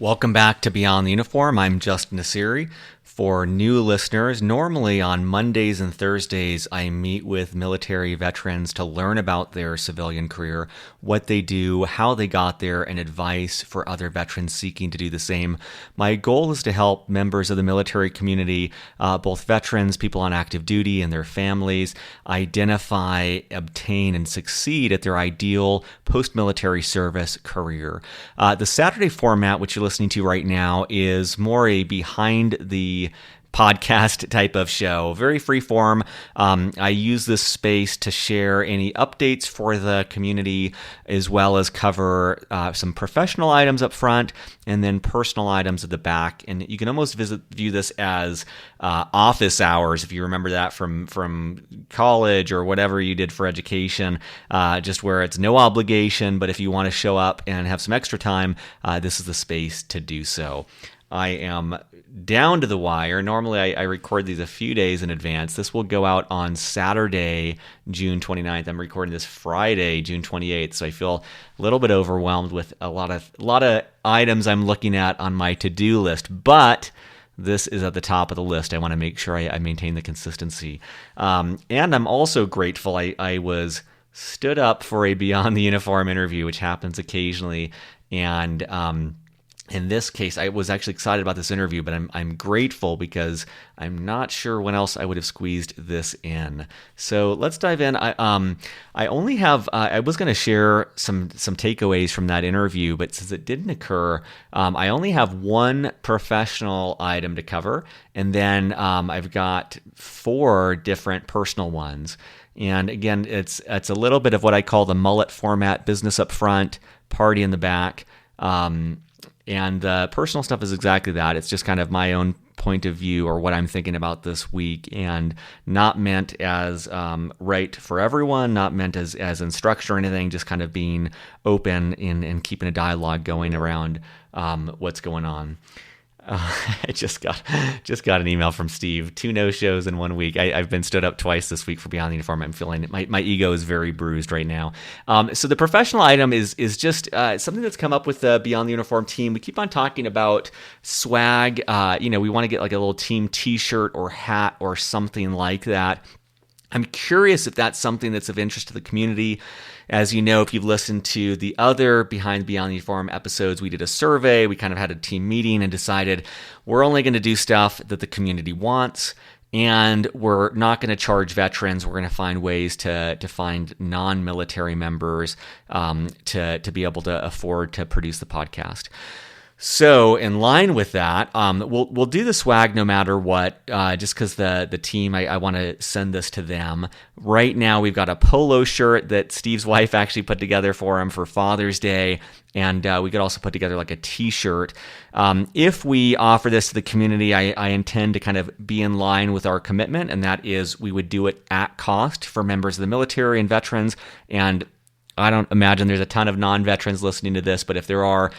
Welcome back to Beyond the Uniform. I'm Justin Nassiri. For new listeners, normally on Mondays and Thursdays, I meet with military veterans to learn about their civilian career, what they do, how they got there, and advice for other veterans seeking to do the same. My goal is to help members of the military community, both veterans, people on active duty, and their families, identify, obtain, and succeed at their ideal post-military service career. The Saturday format, which you're listening to right now, is more a behind the podcast type of show, very free form. I use this space to share any updates for the community, as well as cover some professional items up front and then personal items at the back. And you can almost view this as office hours, if you remember that from college or whatever you did for education, just where it's no obligation, but if you want to show up and have some extra time, this is the space to do so. I am down to the wire. Normally, I record these a few days in advance. This will go out on Saturday, June 29th. I'm recording this Friday, June 28th, so I feel a little bit overwhelmed with a lot of items I'm looking at on my to-do list, but this is at the top of the list. I want to make sure I maintain the consistency. And I'm also grateful I was stood up for a Beyond the Uniform interview, which happens occasionally, and in this case, I was actually excited about this interview, but I'm grateful because I'm not sure when else I would have squeezed this in. So let's dive in. I only have I was going to share some takeaways from that interview, but since it didn't occur, I only have one professional item to cover, and then I've got 4 different personal ones. And again, it's a little bit of what I call the mullet format: business up front, party in the back. And the personal stuff is exactly that. It's just kind of my own point of view or what I'm thinking about this week, and not meant as right for everyone, not meant as instruction or anything, just kind of being open and keeping a dialogue going around what's going on. I just got an email from Steve. 2 no-shows in 1 week. I've been stood up twice this week for Beyond the Uniform. I'm feeling my ego is very bruised right now. So the professional item is just something that's come up with the Beyond the Uniform team. We keep on talking about swag. We want to get like a little team T-shirt or hat or something like that. I'm curious if that's something that's of interest to the community. As you know, if you've listened to the other Beyond the Uniform episodes, we did a survey. We kind of had a team meeting and decided we're only going to do stuff that the community wants, and we're not going to charge veterans. We're going to find ways to find non-military members to be able to afford to produce the podcast. So in line with that, we'll do the swag no matter what, just because the team, I want to send this to them. Right now, we've got a polo shirt that Steve's wife actually put together for him for Father's Day, and we could also put together like a T-shirt. If we offer this to the community, I intend to kind of be in line with our commitment, and that is we would do it at cost for members of the military and veterans, and I don't imagine there's a ton of non-veterans listening to this, but if there are,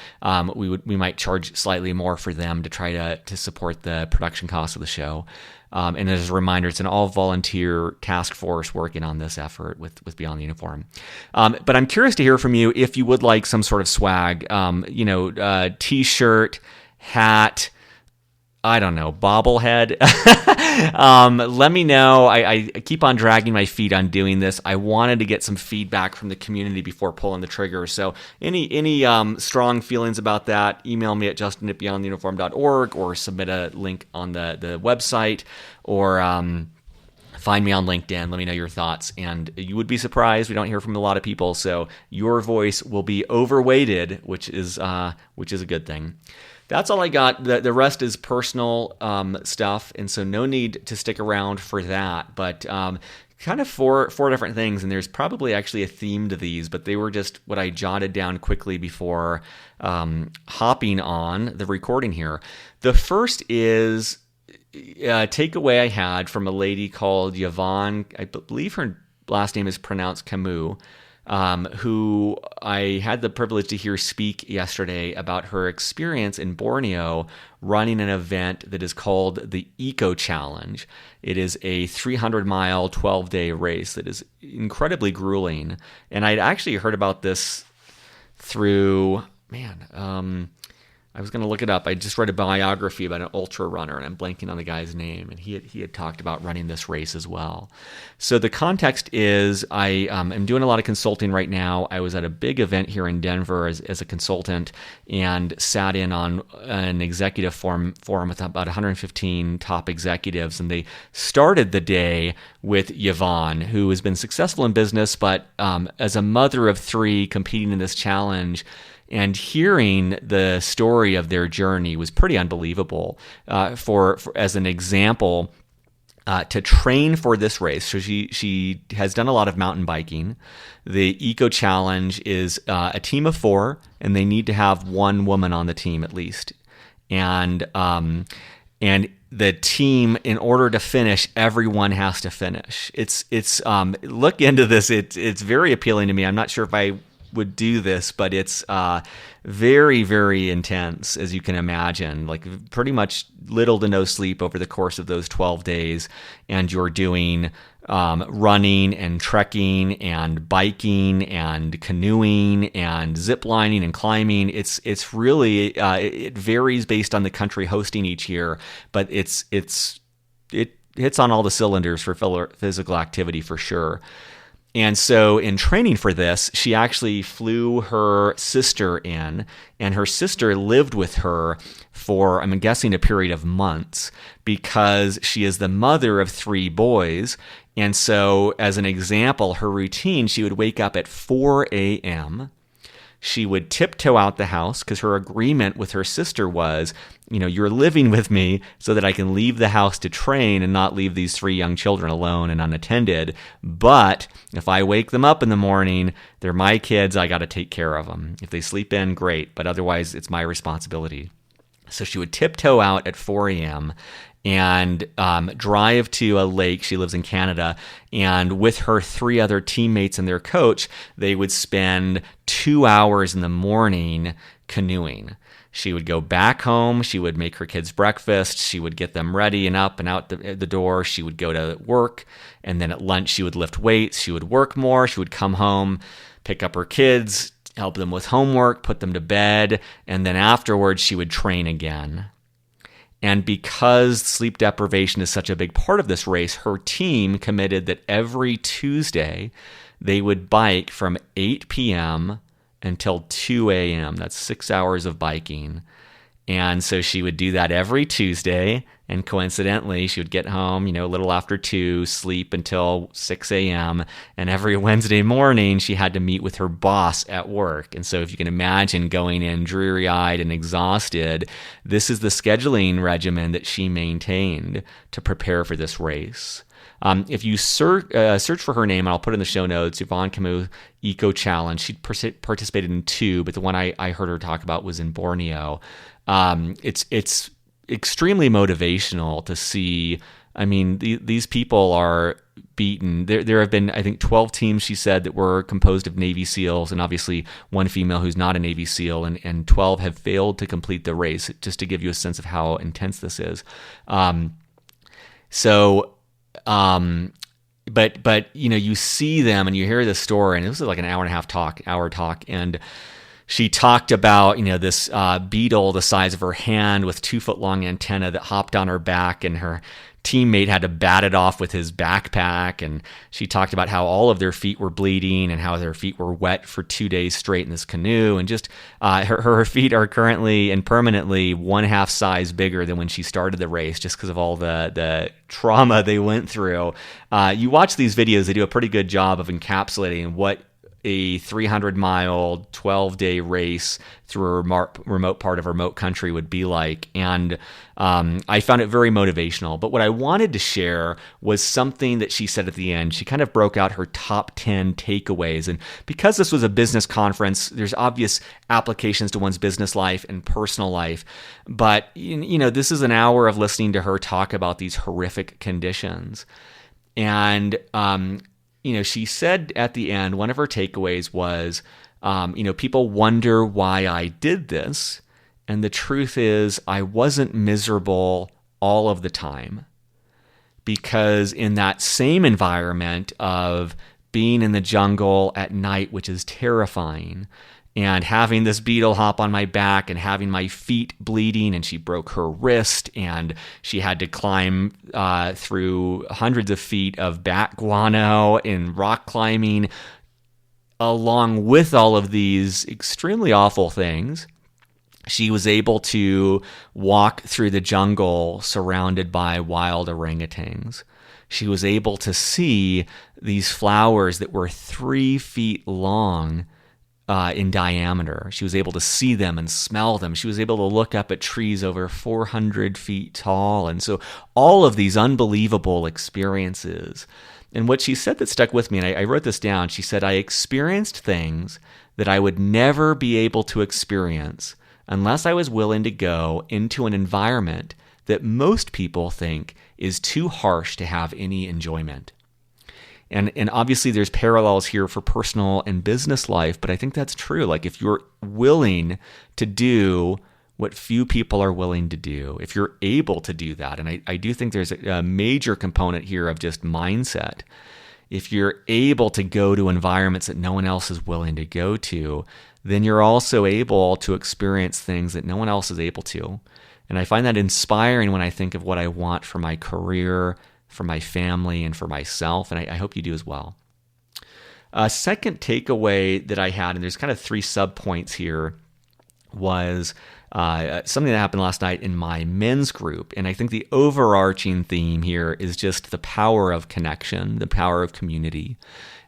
we might charge slightly more for them to try to support the production costs of the show. And as a reminder, it's an all-volunteer task force working on this effort with Beyond the Uniform. But I'm curious to hear from you if you would like some sort of swag, T-shirt, hat, I don't know, bobblehead. Let me know. I keep on dragging my feet on doing this. I wanted to get some feedback from the community before pulling the trigger. So any strong feelings about that, email me at justin@beyondtheuniform.org or submit a link on the website, or find me on LinkedIn. Let me know your thoughts. And you would be surprised. We don't hear from a lot of people, so your voice will be overweighted, which is a good thing. That's all I got. The rest is personal stuff, and so no need to stick around for that. But kind of four different things, and there's probably actually a theme to these, but they were just what I jotted down quickly before hopping on the recording here. The first is a takeaway I had from a lady called Yvonne. I believe her last name is pronounced Camus. Who I had the privilege to hear speak yesterday about her experience in Borneo running an event that is called the Eco Challenge. It is a 300-mile, 12-day race that is incredibly grueling. And I'd actually heard about this through, I was going to look it up. I just read a biography about an ultra runner, and I'm blanking on the guy's name. And he had talked about running this race as well. So the context is I am doing a lot of consulting right now. I was at a big event here in Denver as a consultant and sat in on an executive forum with about 115 top executives. And they started the day with Yvonne, who has been successful in business, but as a mother of three competing in this challenge, and hearing the story of their journey was pretty unbelievable. For as an example, to train for this race, so she has done a lot of mountain biking. The Eco Challenge is a team of 4, and they need to have one woman on the team at least. And the team, in order to finish, everyone has to finish. It's look into this. It's very appealing to me. I'm not sure if I would do this, but it's very, very intense, as you can imagine. Like pretty much little to no sleep over the course of those 12 days, and you're doing running and trekking and biking and canoeing and zip lining and climbing. It's really it varies based on the country hosting each year, but it hits on all the cylinders for physical activity for sure. And so in training for this, she actually flew her sister in, and her sister lived with her for, I'm guessing, a period of months, because she is the mother of 3 boys. And so as an example, her routine, she would wake up at 4 a.m., she would tiptoe out the house, because her agreement with her sister was, you're living with me so that I can leave the house to train and not leave these 3 young children alone and unattended. But if I wake them up in the morning, they're my kids. I got to take care of them. If they sleep in, great. But otherwise, it's my responsibility. So she would tiptoe out at 4 a.m. and drive to a lake. She lives in Canada. And with her 3 other teammates and their coach, they would spend 2 hours in the morning canoeing. She would go back home. She would make her kids breakfast. She would get them ready and up and out the door. She would go to work. And then at lunch, she would lift weights. She would work more. She would come home, pick up her kids, help them with homework, put them to bed. And then afterwards, she would train again. And because sleep deprivation is such a big part of this race, her team committed that every Tuesday they would bike from 8 p.m. until 2 a.m. That's 6 hours of biking. And so she would do that every Tuesday. And coincidentally, she would get home, a little after 2, sleep until 6 a.m. And every Wednesday morning, she had to meet with her boss at work. And so if you can imagine going in dreary-eyed and exhausted, this is the scheduling regimen that she maintained to prepare for this race. If you search for her name, and I'll put it in the show notes, Yvonne Camus Eco Challenge, she participated in 2, but the one I heard her talk about was in Borneo. It's extremely motivational to see. These people are beaten. There have been, I think, 12 teams, she said, that were composed of Navy SEALs, and obviously one female who's not a Navy SEAL, and 12 have failed to complete the race, just to give you a sense of how intense this is. But you see them and you hear this story, and it was like an hour talk, and she talked about, this beetle the size of her hand with 2-foot-long antenna that hopped on her back, and her teammate had to bat it off with his backpack. And she talked about how all of their feet were bleeding and how their feet were wet for 2 days straight in this canoe. And just her feet are currently and permanently 1/2 size bigger than when she started the race, just because of all the trauma they went through. You watch these videos, they do a pretty good job of encapsulating what a 300-mile, 12-day race through a remote part of a remote country would be like. And I found it very motivational. But what I wanted to share was something that she said at the end. She kind of broke out her top 10 takeaways. And because this was a business conference, there's obvious applications to one's business life and personal life. But, this is an hour of listening to her talk about these horrific conditions. And, she said at the end, one of her takeaways was, people wonder why I did this. And the truth is, I wasn't miserable all of the time. Because in that same environment of being in the jungle at night, which is terrifying, and having this beetle hop on my back and having my feet bleeding, and she broke her wrist, and she had to climb through hundreds of feet of bat guano in rock climbing. Along with all of these extremely awful things, she was able to walk through the jungle surrounded by wild orangutans. She was able to see these flowers that were 3 feet long in diameter. She was able to see them and smell them. She was able to look up at trees over 400 feet tall. And so all of these unbelievable experiences. And what she said that stuck with me, and I wrote this down, she said, I experienced things that I would never be able to experience unless I was willing to go into an environment that most people think is too harsh to have any enjoyment. And obviously there's parallels here for personal and business life, but I think that's true. Like if you're willing to do what few people are willing to do, if you're able to do that, and I do think there's a major component here of just mindset. If you're able to go to environments that no one else is willing to go to, then you're also able to experience things that no one else is able to. And I find that inspiring when I think of what I want for my career, for my family, and for myself, and I hope you do as well. A second takeaway that I had, and there's kind of 3 subpoints here, was something that happened last night in my men's group. And I think the overarching theme here is just the power of connection, the power of community.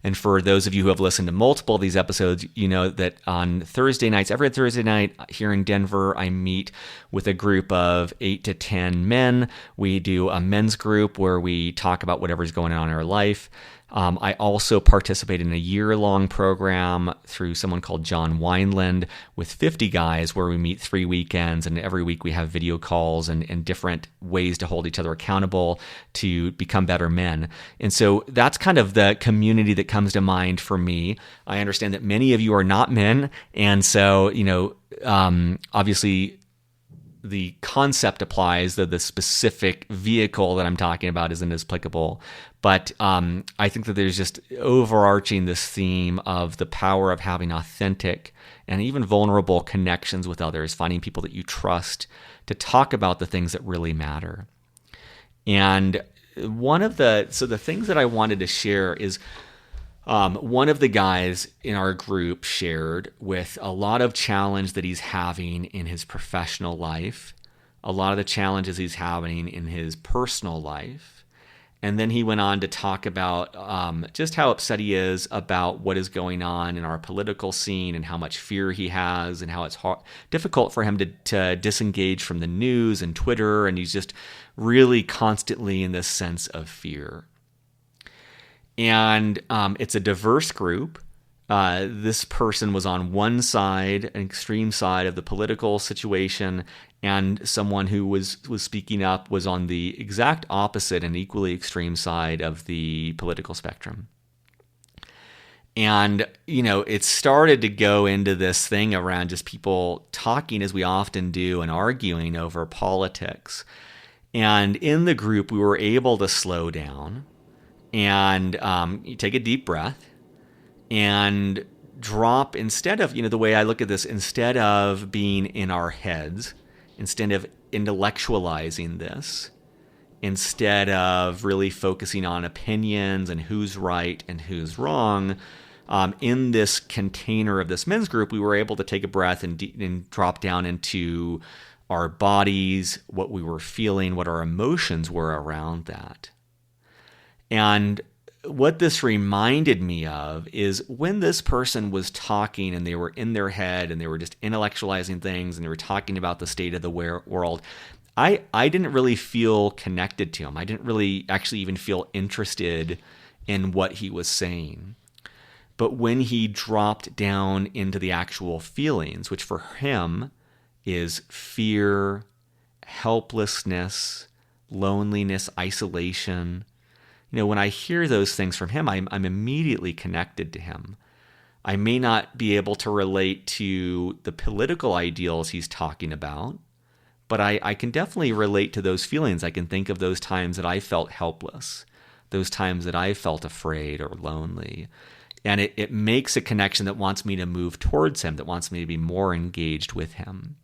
And for those of you who have listened to multiple of these episodes, you know that on Thursday nights, every Thursday night here in Denver, I meet with a group of 8 to 10 men. We do a men's group where we talk about whatever's going on in our life. I also participate in a year-long program through someone called John Wineland with 50 guys where we meet 3 weekends, and every week we have video calls and different ways to hold each other accountable to become better men. And so that's kind of the community that comes to mind for me. I understand that many of you are not men, and so, obviously the concept applies, though the specific vehicle that I'm talking about isn't as applicable. But I think that there's just overarching this theme of the power of having authentic and even vulnerable connections with others, finding people that you trust to talk about the things that really matter. And the things that I wanted to share is one of the guys in our group shared with a lot of challenge that he's having in his professional life, a lot of the challenges he's having in his personal life. And then he went on to talk about just how upset he is about what is going on in our political scene and how much fear he has and how it's difficult for him to disengage from the news and Twitter. And he's just really constantly in this sense of fear. And it's a diverse group. This person was on one side, an extreme side of the political situation, and someone who was speaking up was on the exact opposite and equally extreme side of the political spectrum. And, it started to go into this thing around just people talking, as we often do, and arguing over politics. And in the group, we were able to slow down and you take a deep breath and drop, instead of, the way I look at this, instead of being in our heads, instead of intellectualizing this, instead of really focusing on opinions and who's right and who's wrong, in this container of this men's group, we were able to take a breath and drop down into our bodies, what we were feeling, what our emotions were around that. And what this reminded me of is when this person was talking and they were in their head and they were just intellectualizing things and they were talking about the state of the world, I didn't really feel connected to him. I didn't really actually even feel interested in what he was saying. But when he dropped down into the actual feelings, which for him is fear, helplessness, loneliness, isolation, when I hear those things from him, I'm immediately connected to him. I may not be able to relate to the political ideals he's talking about, but I can definitely relate to those feelings. I can think of those times that I felt helpless, those times that I felt afraid or lonely. And it makes a connection that wants me to move towards him, that wants me to be more engaged with him.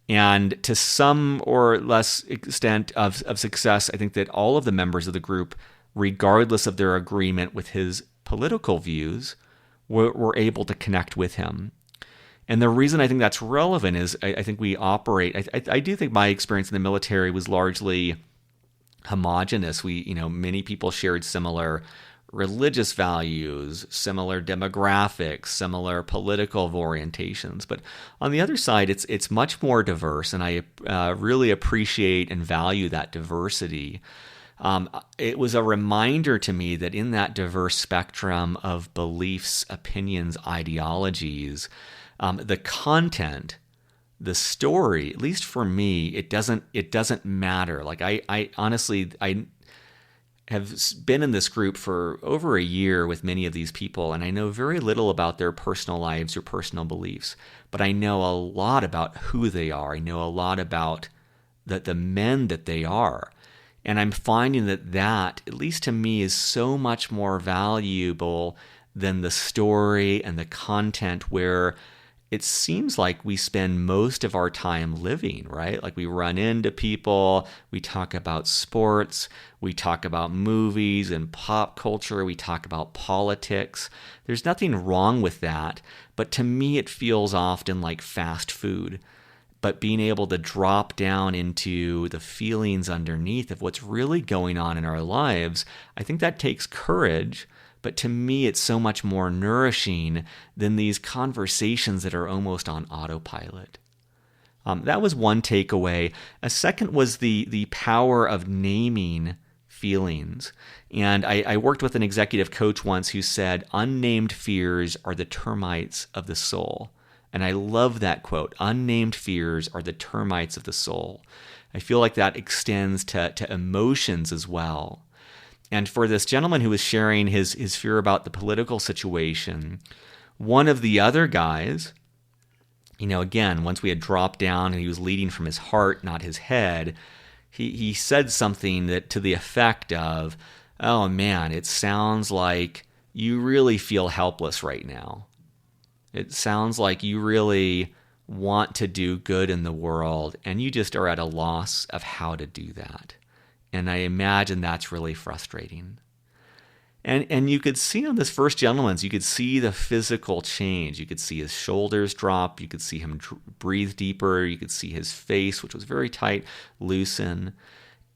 And to some or less extent of success, I think that all of the members of the group, regardless of their agreement with his political views, were able to connect with him. And the reason I think that's relevant is I think we operate, I do think my experience in the military was largely homogenous. Many people shared similar religious values, similar demographics, similar political orientations. But on the other side, it's much more diverse, and I really appreciate and value that diversity. It was a reminder to me that in that diverse spectrum of beliefs, opinions, ideologies, the content, the story, at least for me, it doesn't matter. Like I honestly have been in this group for over a year with many of these people, and I know very little about their personal lives or personal beliefs, but I know a lot about who they are. I know a lot about the men that they are. And I'm finding that, at least to me, is so much more valuable than the story and the content, where it seems like we spend most of our time living, right? Like we run into people, we talk about sports, we talk about movies and pop culture, we talk about politics. There's nothing wrong with that, but to me it feels often like fast food. But being able to drop down into the feelings underneath of what's really going on in our lives, I think that takes courage. But to me, it's so much more nourishing than these conversations that are almost on autopilot. That was one takeaway. A second was the power of naming feelings. And I worked with an executive coach once who said, unnamed fears are the termites of the soul. And I love that quote. Unnamed fears are the termites of the soul. I feel like that extends to emotions as well. And for this gentleman who was sharing his fear about the political situation, one of the other guys, again, once we had dropped down and he was leading from his heart, not his head, he said something that to the effect of, oh man, it sounds like you really feel helpless right now. It sounds like you really want to do good in the world, and you just are at a loss of how to do that. And I imagine that's really frustrating. And you could see on this first gentleman's, you could see the physical change. You could see his shoulders drop. You could see him breathe deeper. You could see his face, which was very tight, loosen.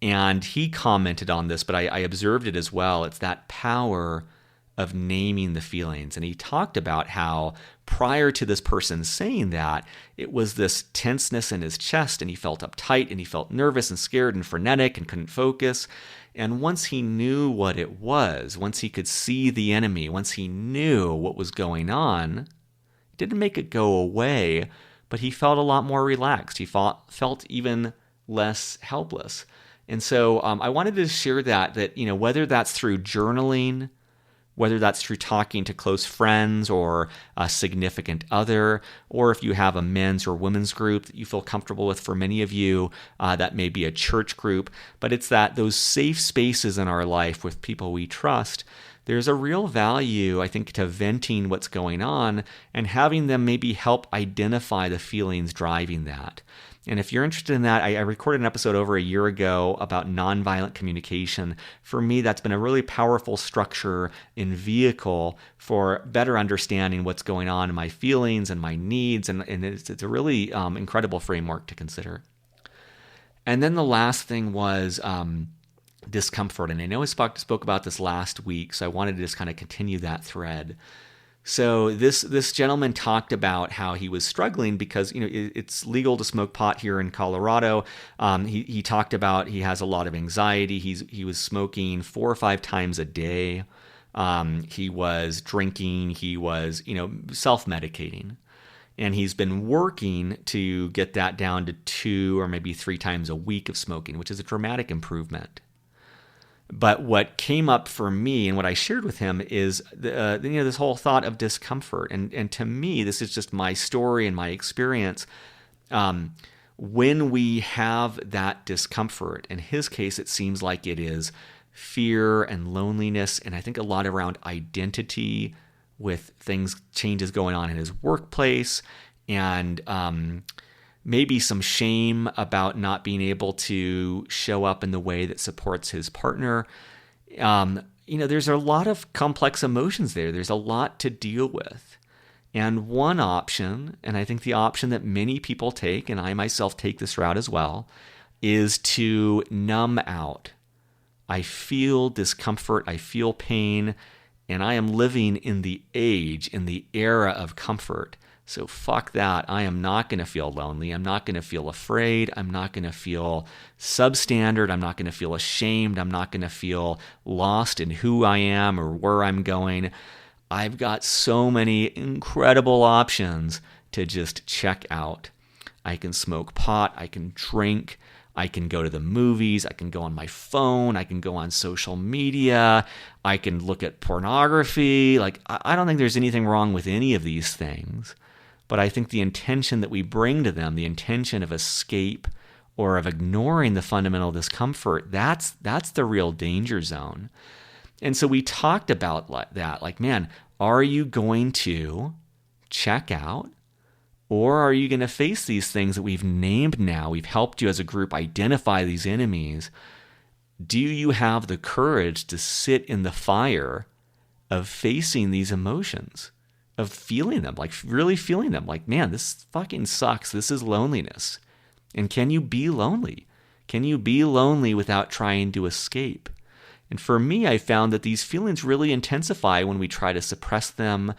And he commented on this, but I observed it as well. It's that power of naming the feelings. And he talked about how prior to this person saying that, it was this tenseness in his chest, and he felt uptight, and he felt nervous and scared and frenetic and couldn't focus. And once he knew what it was, once he could see the enemy, once he knew what was going on, it didn't make it go away, but he felt a lot more relaxed. He felt even less helpless. And so I wanted to share that whether that's through journaling, whether that's through talking to close friends or a significant other, or if you have a men's or women's group that you feel comfortable with. For many of you, that may be a church group, but it's those safe spaces in our life with people we trust. There's a real value, I think, to venting what's going on and having them maybe help identify the feelings driving that. And if you're interested in that, I recorded an episode over a year ago about nonviolent communication. For me, that's been a really powerful structure and vehicle for better understanding what's going on in my feelings and my needs. And it's a really incredible framework to consider. And then the last thing was discomfort. And I know I spoke about this last week, so I wanted to just kind of continue that thread. So this gentleman talked about how he was struggling because it's legal to smoke pot here in Colorado. He talked about he has a lot of anxiety. He was smoking 4 or 5 times a day. He was drinking. He was self-medicating, and he's been working to get that down to 2 or maybe 3 times a week of smoking, which is a dramatic improvement. But what came up for me and what I shared with him is this whole thought of discomfort. And to me, this is just my story and my experience. When we have that discomfort, in his case, it seems like it is fear and loneliness, and I think a lot around identity, with changes going on in his workplace, and maybe some shame about not being able to show up in the way that supports his partner. There's a lot of complex emotions there. There's a lot to deal with. And one option, and I think the option that many people take, and I myself take this route as well, is to numb out. I feel discomfort, I feel pain, and I am living in the era of comfort. So fuck that. I am not going to feel lonely. I'm not going to feel afraid. I'm not going to feel substandard. I'm not going to feel ashamed. I'm not going to feel lost in who I am or where I'm going. I've got so many incredible options to just check out. I can smoke pot. I can drink. I can go to the movies. I can go on my phone. I can go on social media. I can look at pornography. I don't think there's anything wrong with any of these things. But I think the intention that we bring to them, the intention of escape or of ignoring the fundamental discomfort, that's the real danger zone. And so we talked about that. Man, are you going to check out? Or are you going to face these things that we've named now? We've helped you as a group identify these enemies. Do you have the courage to sit in the fire of facing these emotions? Of feeling them, really feeling them, man, this fucking sucks. This is loneliness. And can you be lonely? Can you be lonely without trying to escape? And for me, I found that these feelings really intensify when we try to suppress them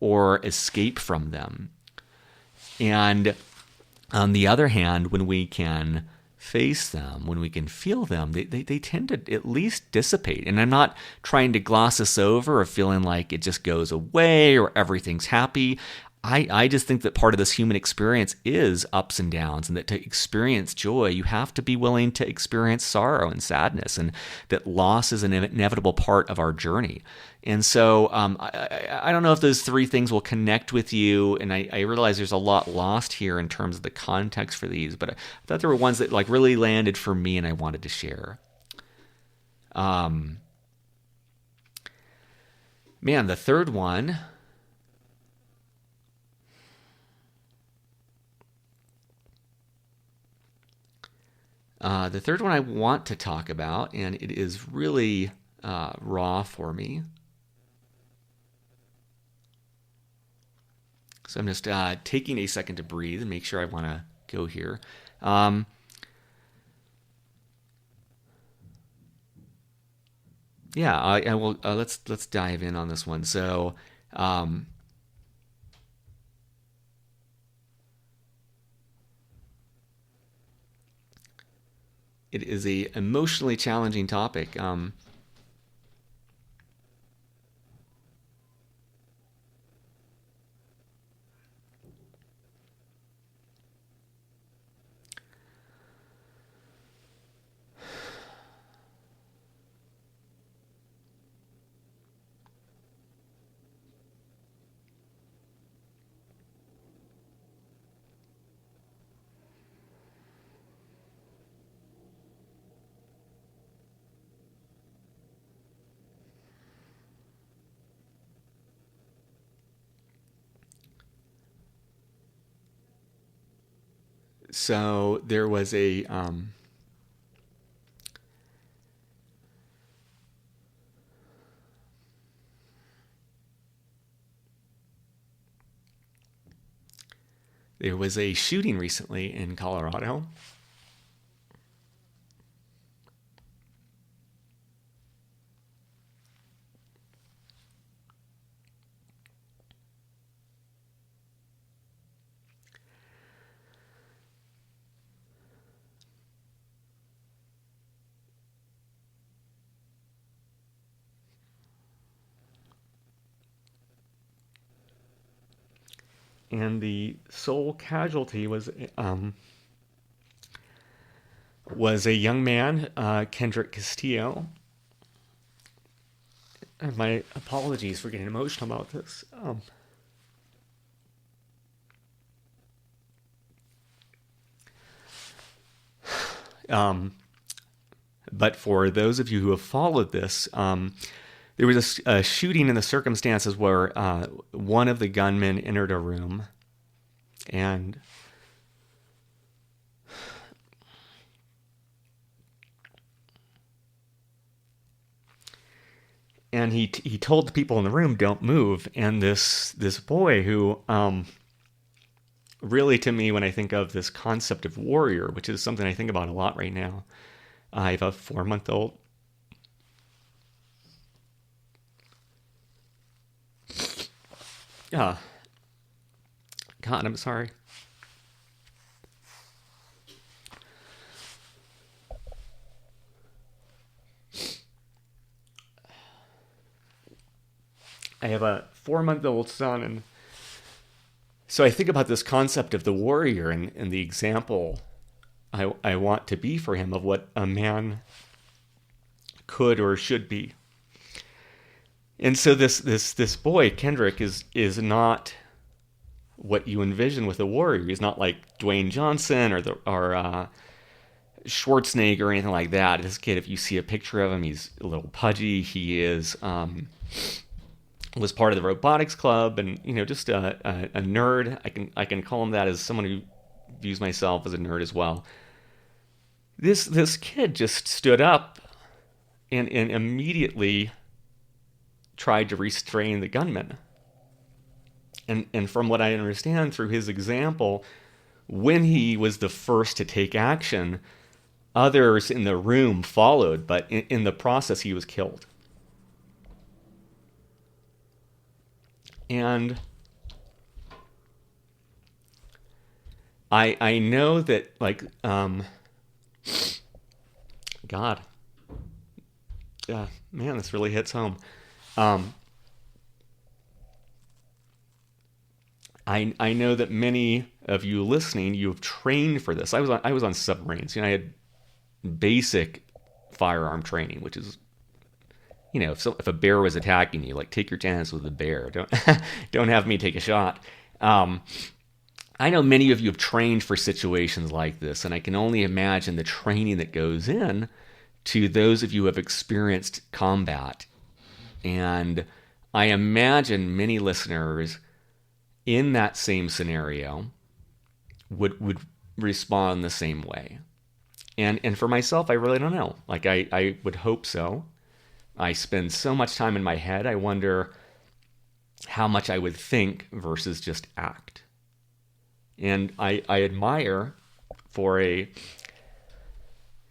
or escape from them. And on the other hand, when we can face them, when we can feel them, they tend to at least dissipate. And I'm not trying to gloss this over or feeling like it just goes away or everything's happy. I just think that part of this human experience is ups and downs, and that to experience joy, you have to be willing to experience sorrow and sadness, and that loss is an inevitable part of our journey. And so I don't know if those three things will connect with you, and I realize there's a lot lost here in terms of the context for these, but I thought there were ones that really landed for me and I wanted to share. Man, the third one... the third one I want to talk about, and it is really raw for me. So I'm just taking a second to breathe and make sure I want to go here. I will. Let's dive in on this one. So. It is a emotionally challenging topic. So there was a shooting recently in Colorado. And the sole casualty was a young man, Kendrick Castillo. And my apologies for getting emotional about this. But for those of you who have followed this, There was a shooting in the circumstances where one of the gunmen entered a room and he told the people in the room, "Don't move." And this boy who really, to me, when I think of this concept of warrior, which is something I think about a lot right now, I have a 4-month-old. God, I'm sorry. I have a 4-month-old son, and so I think about this concept of the warrior and the example I want to be for him of what a man could or should be. And so this boy, Kendrick, is not what you envision with a warrior. He's not like Dwayne Johnson or Schwarzenegger or anything like that. This kid, if you see a picture of him, he's a little pudgy. He is was part of the robotics club, and just a nerd. I can call him that as someone who views myself as a nerd as well. This kid just stood up and immediately tried to restrain the gunman. And from what I understand through his example, when he was the first to take action, others in the room followed, but in the process he was killed. And I know that, like, God, yeah, man, this really hits home. I know that many of you listening, you have trained for this. I was on submarines. I had basic firearm training, which is, if a bear was attacking you, like, take your chance with the bear. Don't have me take a shot. I know many of you have trained for situations like this, and I can only imagine the training that goes in to those of you who have experienced combat. And I imagine many listeners in that same scenario would respond the same way. And for myself, I really don't know. Like, I would hope so. I spend so much time in my head, I wonder how much I would think versus just act. And I admire for a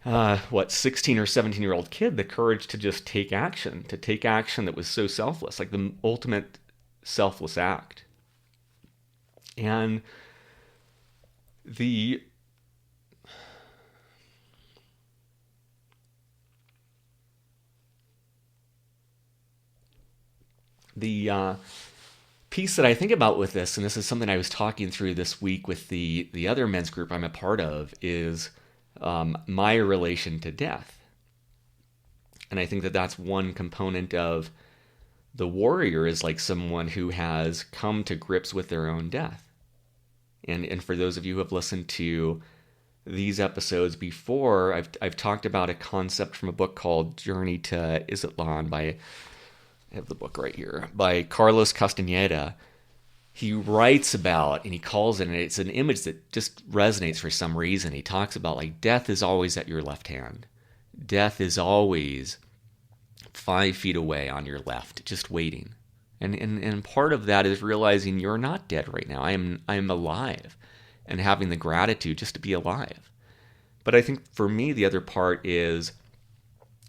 16 or 17-year-old kid the courage to just take action that was so selfless, like the ultimate selfless act. And the piece that I think about with this, and this is something I was talking through this week with the other men's group I'm a part of, is my relation to death. And I think that that's one component of the warrior, is like someone who has come to grips with their own death. And for those of you who have listened to these episodes before, I've talked about a concept from a book called Journey to Izatlan I have the book right here, by Carlos Castaneda. He writes about, and he calls it, and it's an image that just resonates for some reason. He talks about, like, death is always at your left hand. Death is always 5 feet away on your left, just waiting. And part of that is realizing you're not dead right now. I am alive, and having the gratitude just to be alive. But I think for me, the other part is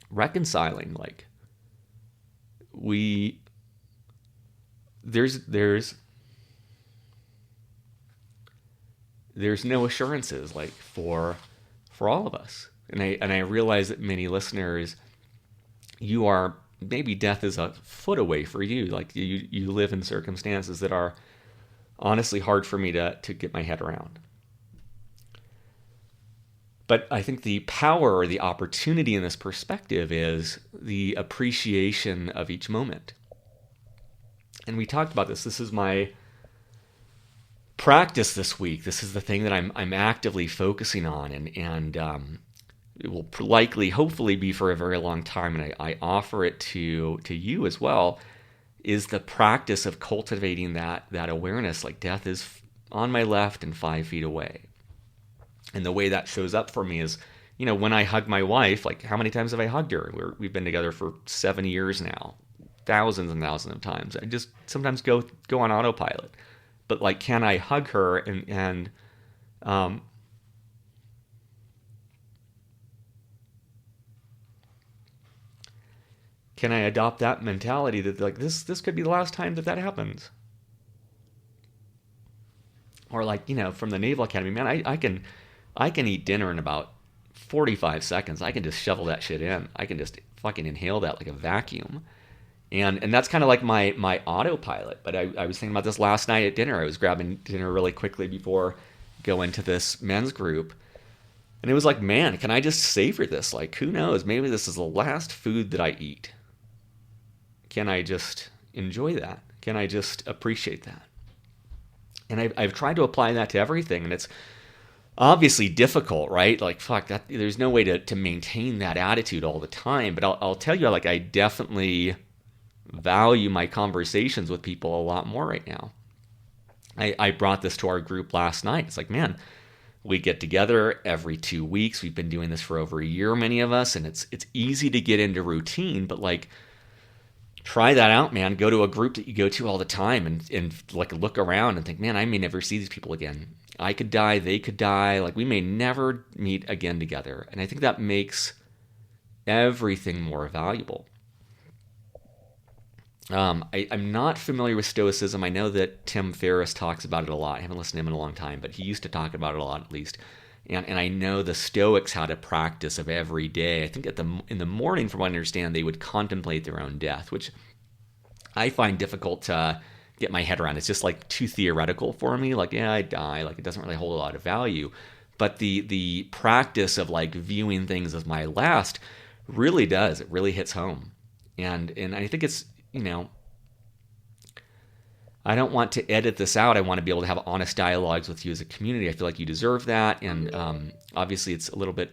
reconciling, like, there's no assurances, like, for all of us. And I realize that many listeners, maybe death is a foot away for you. Like, you live in circumstances that are honestly hard for me to get my head around. But I think the power or the opportunity in this perspective is the appreciation of each moment. And we talked about this. This is my practice this week. This is the thing that I'm actively focusing on. And it will likely, hopefully, be for a very long time, and I offer it to you as well, is the practice of cultivating that awareness, like death is on my left and 5 feet away. And the way that shows up for me is, when I hug my wife, like how many times have I hugged her? We've been together for 7 years now, thousands and thousands of times. I just sometimes go on autopilot. But like, can I hug her and can I adopt that mentality that like this could be the last time that happens? Or like, from the Naval Academy, man, I can eat dinner in about 45 seconds. I can just shovel that shit in. I can just fucking inhale that like a vacuum. And that's kind of like my autopilot. But I was thinking about this last night at dinner. I was grabbing dinner really quickly before going to this men's group. And it was like, man, can I just savor this? Like, who knows? Maybe this is the last food that I eat. Can I just enjoy that? Can I just appreciate that? And I've tried to apply that to everything. And it's obviously difficult, right? Like, fuck, there's no way to maintain that attitude all the time. But I'll tell you, like, I definitely value my conversations with people a lot more right now. I brought this to our group last night. It's like, man, we get together every 2 weeks. We've been doing this for over a year, many of us, and it's easy to get into routine, but like, try that out, man. Go to a group that you go to all the time and like look around and think, man, I may never see these people again. I could die, they could die. Like, we may never meet again together. And I think that makes everything more valuable. I'm not familiar with Stoicism. I know that Tim Ferriss talks about it a lot. I haven't listened to him in a long time, but he used to talk about it a lot, at least. And I know the Stoics had a practice of every day. I think in the morning, from what I understand, they would contemplate their own death, which I find difficult to get my head around. It's just like too theoretical for me. Like, yeah, I die. Like, it doesn't really hold a lot of value. But the practice of like viewing things as my last really does. It really hits home. And I think it's, I don't want to edit this out. I want to be able to have honest dialogues with you as a community. I feel like you deserve that. And obviously it's a little bit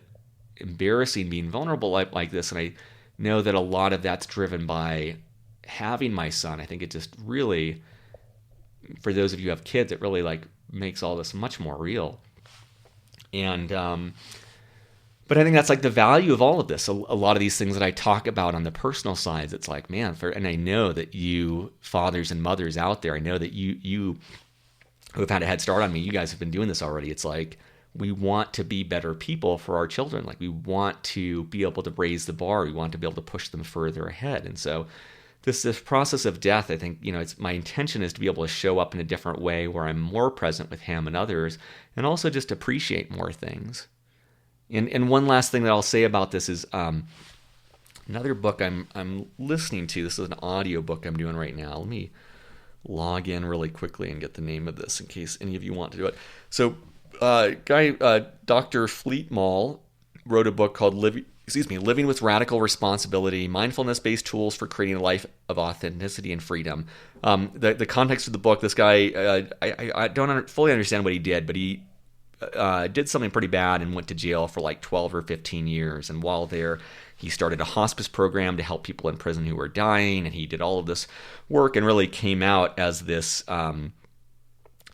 embarrassing being vulnerable like this. And I know that a lot of that's driven by having my son. I think it just really, for those of you who have kids, it really like makes all this much more real. And but I think that's like the value of all of this. A lot of these things that I talk about on the personal sides, it's like, man, and I know that you fathers and mothers out there, I know that you who have had a head start on me, you guys have been doing this already. It's like, we want to be better people for our children. Like, we want to be able to raise the bar. We want to be able to push them further ahead. And so this process of death, I think, it's my intention is to be able to show up in a different way where I'm more present with him and others, and also just appreciate more things. And one last thing that I'll say about this is another book I'm listening to. This is an audio book I'm doing right now. Let me log in really quickly and get the name of this in case any of you want to do it. So, Dr. Fleetmall wrote a book called Living with Radical Responsibility: Mindfulness-Based Tools for Creating a Life of Authenticity and Freedom. The context of the book, this guy, I don't fully understand what he did, but he did something pretty bad and went to jail for like 12 or 15 years. And while there, he started a hospice program to help people in prison who were dying. And he did all of this work and really came out as this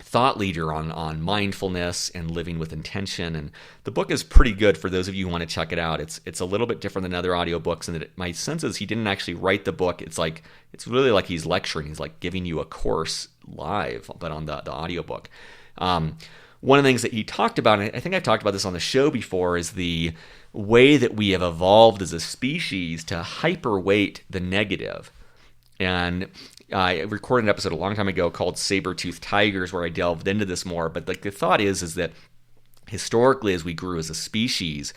thought leader on mindfulness and living with intention. And the book is pretty good for those of you who want to check it out. It's a little bit different than other audiobooks, and my sense is he didn't actually write the book. It's really like he's lecturing. He's like giving you a course live, but on the audiobook. One of the things that he talked about, and I think I've talked about this on the show before, is the way that we have evolved as a species to hyperweight the negative. And I recorded an episode a long time ago called Saber-Toothed Tigers where I delved into this more. But like the thought is that historically, as we grew as a species,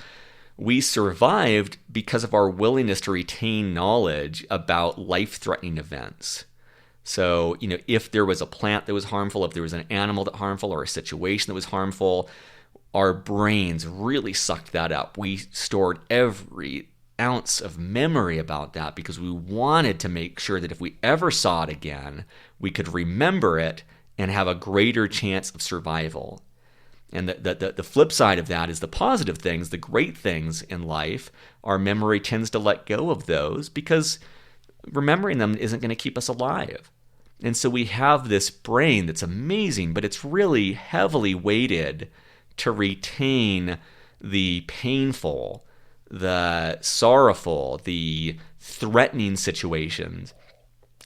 we survived because of our willingness to retain knowledge about life-threatening events. So, if there was a plant that was harmful, if there was an animal that was harmful, or a situation that was harmful, our brains really sucked that up. We stored every ounce of memory about that because we wanted to make sure that if we ever saw it again, we could remember it and have a greater chance of survival. And the flip side of that is the positive things, the great things in life. Our memory tends to let go of those because remembering them isn't going to keep us alive. And so we have this brain that's amazing, but it's really heavily weighted to retain the painful, the sorrowful, the threatening situations.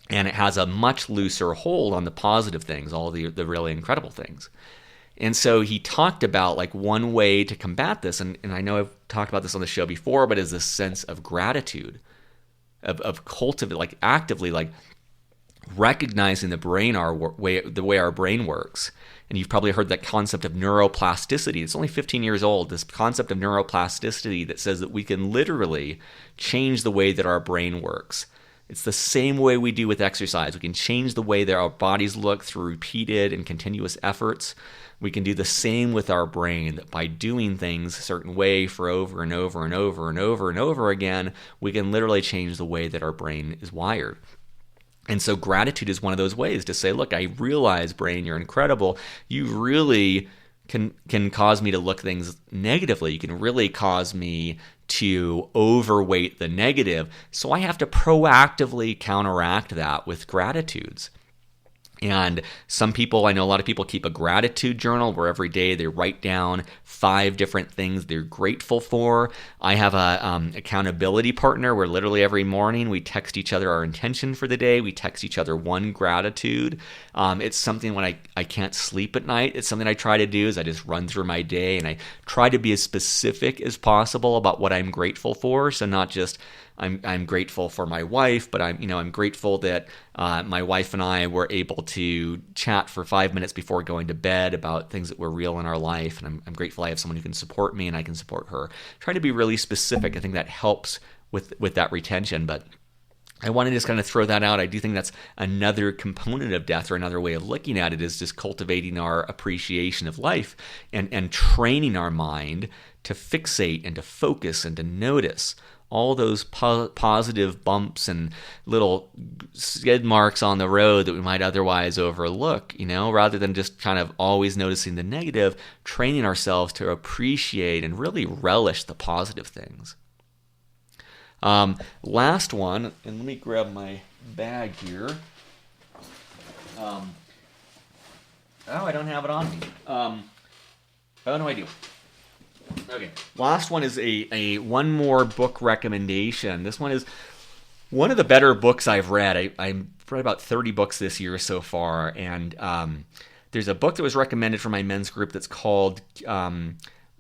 And it has a much looser hold on the positive things, all the really incredible things. And so he talked about like one way to combat this, and I know I've talked about this on the show before, but is this sense of gratitude, of cultivate, like actively like recognizing the way our brain works. And you've probably heard that concept of neuroplasticity. It's only 15 years old, this concept of neuroplasticity that says that we can literally change the way that our brain works. It's the same way we do with exercise. We can change the way that our bodies look through repeated and continuous efforts. We can do the same with our brain, that by doing things a certain way for over and over and over and over and over again, we can literally change the way that our brain is wired. And so gratitude is one of those ways to say, look, I realize, brain, you're incredible. You really can cause me to look things negatively. You can really cause me to overweight the negative. So I have to proactively counteract that with gratitudes. And some people, I know a lot of people keep a gratitude journal where every day they write down 5 different things they're grateful for. I have a accountability partner where literally every morning we text each other our intention for the day. We text each other one gratitude. It's something when I can't sleep at night, it's something I try to do is I just run through my day and I try to be as specific as possible about what I'm grateful for. So not just I'm grateful for my wife, but I'm grateful that my wife and I were able to chat for 5 minutes before going to bed about things that were real in our life, and I'm grateful I have someone who can support me and I can support her. Try to be really specific. I think that helps with that retention, but I want to just kind of throw that out. I do think that's another component of death, or another way of looking at it, is just cultivating our appreciation of life and training our mind to fixate and to focus and to notice all those positive bumps and little skid marks on the road that we might otherwise overlook, rather than just kind of always noticing the negative, training ourselves to appreciate and really relish the positive things. Last one, and let me grab my bag here. I don't have it on me. Oh, no, I do. Okay, last one is a one more book recommendation. This one is one of the better books I've read. I've read about 30 books this year so far, and there's a book that was recommended for my men's group that's called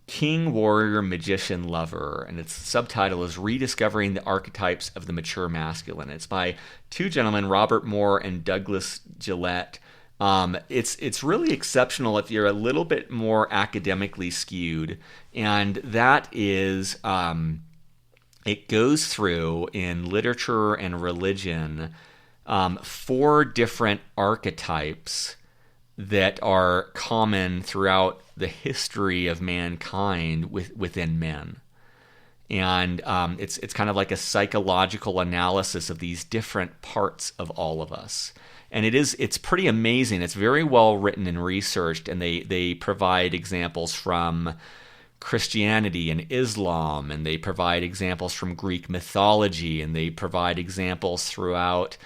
King, Warrior, Magician, Lover, and its subtitle is Rediscovering the Archetypes of the Mature Masculine. It's by 2 gentlemen, Robert Moore and Douglas Gillette. It's really exceptional if you're a little bit more academically skewed, and that is it goes through in literature and religion 4 different archetypes that are common throughout the history of mankind within men. And it's kind of like a psychological analysis of these different parts of all of us. And it's pretty amazing. It's very well written and researched, and they provide examples from Christianity and Islam, and they provide examples from Greek mythology, and they provide examples throughout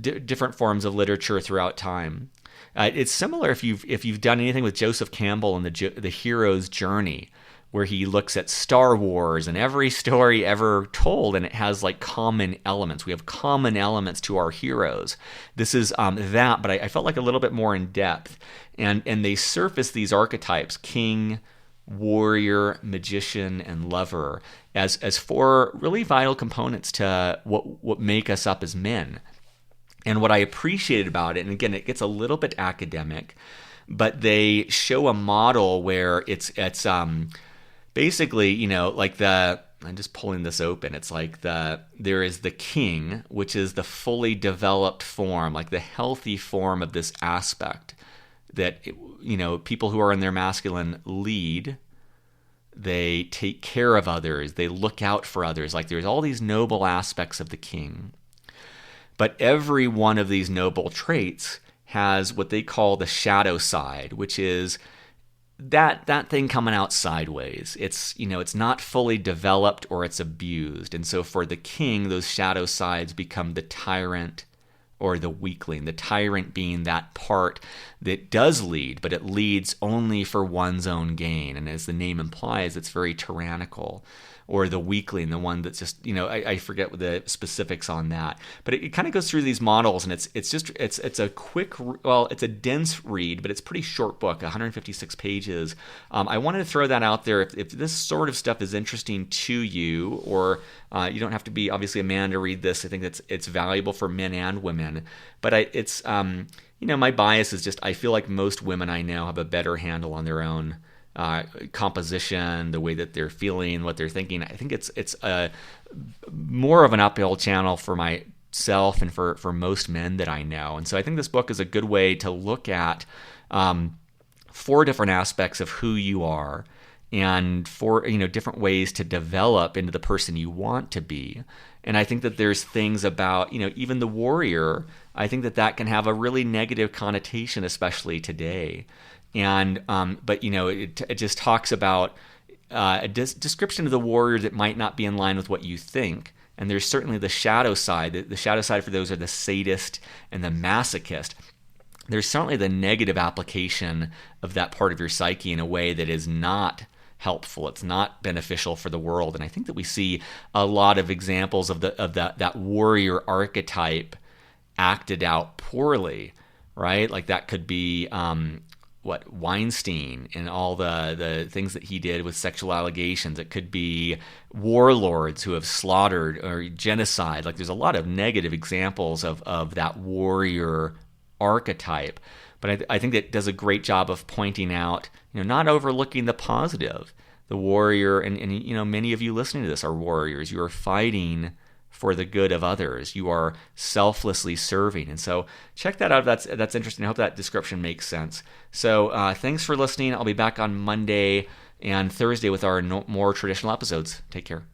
different forms of literature throughout time. It's similar if you've done anything with Joseph Campbell and the hero's journey, where he looks at Star Wars and every story ever told, and it has like common elements. We have common elements to our heroes. This is that, but I felt like a little bit more in depth. And they surface these archetypes, king, warrior, magician, and lover, as 4 really vital components to what make us up as men. And what I appreciated about it, and again, it gets a little bit academic, but they show a model where it's basically, like I'm just pulling this open. It's like there is the king, which is the fully developed form, like the healthy form of this aspect that, people who are in their masculine lead. They take care of others. They look out for others. Like there's all these noble aspects of the king. But every one of these noble traits has what they call the shadow side, which is that thing coming out sideways. It's not fully developed, or it's abused. And so for the king, those shadow sides become the tyrant or the weakling. The tyrant being that part that does lead, but it leads only for one's own gain. And as the name implies, it's very tyrannical. Or the weakling, the one that's just, I forget the specifics on that. But it kind of goes through these models, and it's a quick, it's a dense read, but it's a pretty short book, 156 pages. I wanted to throw that out there. If this sort of stuff is interesting to you, or you don't have to be obviously a man to read this. I think it's valuable for men and women. But my bias is just I feel like most women I know have a better handle on their own composition, the way that they're feeling, what they're thinking. I think it's more of an uphill channel for myself and for most men that I know. And so I think this book is a good way to look at 4 different aspects of who you are, and 4 different ways to develop into the person you want to be. And I think that there's things about even the warrior. I think that can have a really negative connotation, especially today. And but it just talks about a description of the warrior that might not be in line with what you think. And there's certainly the shadow side. The shadow side for those are the sadist and the masochist. There's certainly the negative application of that part of your psyche in a way that is not helpful. It's not beneficial for the world. And I think that we see a lot of examples of that warrior archetype acted out poorly, right? Like that could be Weinstein and all the things that he did with sexual allegations. It could be warlords who have slaughtered, or genocide. Like there's a lot of negative examples of that warrior archetype. But I think that does a great job of pointing out, not overlooking the positive. The warrior, and many of you listening to this are warriors. You are fighting for the good of others. You are selflessly serving. And so check that out. That's interesting. I hope that description makes sense. So thanks for listening. I'll be back on Monday and Thursday with our more traditional episodes. Take care.